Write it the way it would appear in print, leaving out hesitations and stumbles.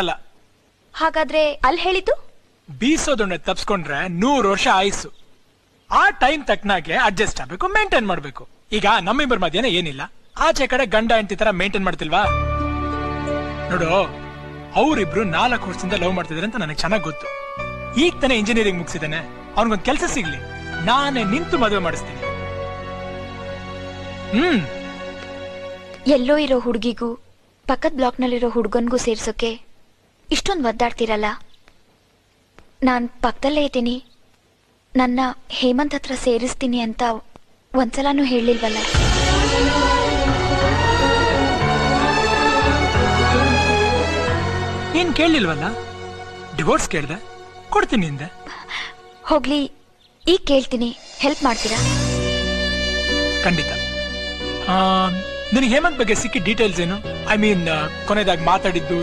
ಅಲ್ಲ. ಹಾಗಾದ್ರೆ ಅಲ್ಲಿ ಹೇಳಿದ್ದು ಬೀಸೋದೊಂಡೆ ತಪ್ಸ್ಕೊಂಡ್ರೆ 100 ವರ್ಷ ಆಯುಸ್ಸು. ಆ ಟೈಮ್ ತಕ್ಕನಾಗೆ ಅಡ್ಜಸ್ಟ್ ಆಗ್ಬೇಕು, ಮೇಂಟೈನ್ ಮಾಡ್ಬೇಕು. ಈಗ ನಮ್ಮಿಬ್ಬರ ಮಧ್ಯಾಹ್ನ ಏನಿಲ್ಲ, ಆಚೆ ಕಡೆ ಗಂಡ ಹೆಂಡತಿ ತರ ಮೇಂಟೈನ್ ಮಾಡ್ತಿಲ್ವಾ? ನೋಡು, ಅವರಿಬ್ರು 4 ವರ್ಷದಿಂದ ಲವ್ ಮಾಡ್ತಿದಾರೆ ಅಂತ ನನಗೆ ಚೆನ್ನಾಗ್ ಗೊತ್ತು. ಈಗ ತಾನೇ ಇಂಜಿನಿಯರಿಂಗ್ ಮುಗಿಸಿದಾನೆ, ಅವನಿಗೊಂದು ಕೆಲಸ ಸಿಗ್ಲಿ, ನಾನೇ ನಿಂತು ಮದುವೆ ಮಾಡಿಸ್ತೀನಿ. ಎಲ್ಲೋ ಇರೋ ಹುಡುಗಿಗೂ ಪಕ್ಕದ ಬ್ಲಾಕ್ ನಲ್ಲಿರೋ ಹುಡುಗನ್ಗೂ ಸೇರ್ಸೋಕೆ ಇಷ್ಟೊಂದು ಒದ್ದಾಡ್ತಿರಲ್ಲ. ನಾನ್ ಪಕ್ಕದಲ್ಲೇ ಇದ್ದೀನಿ, ನನ್ನ ಹೇಮಂತ್ ಹತ್ರ ಸೇರಿಸ್ತೀನಿ ಅಂತ ಒಂದ್ಸಲನೂ ಹೇಳಿಲ್ವಲ್ಲ. ಏನ್ ಕೇಳಲಿಲ್ವಲ್ಲ? ಡಿವೋರ್ಸ್ ಕೇಳ್ದೆ, ಕೊಡ್ತೀನಿ ಹಿಂದೆ. ಹೋಗ್ಲಿ, ಈಗ ಕೇಳ್ತೀನಿ, ಹೆಲ್ಪ್ ಮಾಡ್ತೀರಾ? ಖಂಡಿತ. ನಿನಗೆ ಹೇಮಂತ್ ಬಗ್ಗೆ ಸಿಕ್ಕಿ ಡೀಟೇಲ್ಸ್ ಏನು? ಐ ಮೀನ್, ಕೊನೆದಾಗಿ ಮಾತಾಡಿದ್ದು,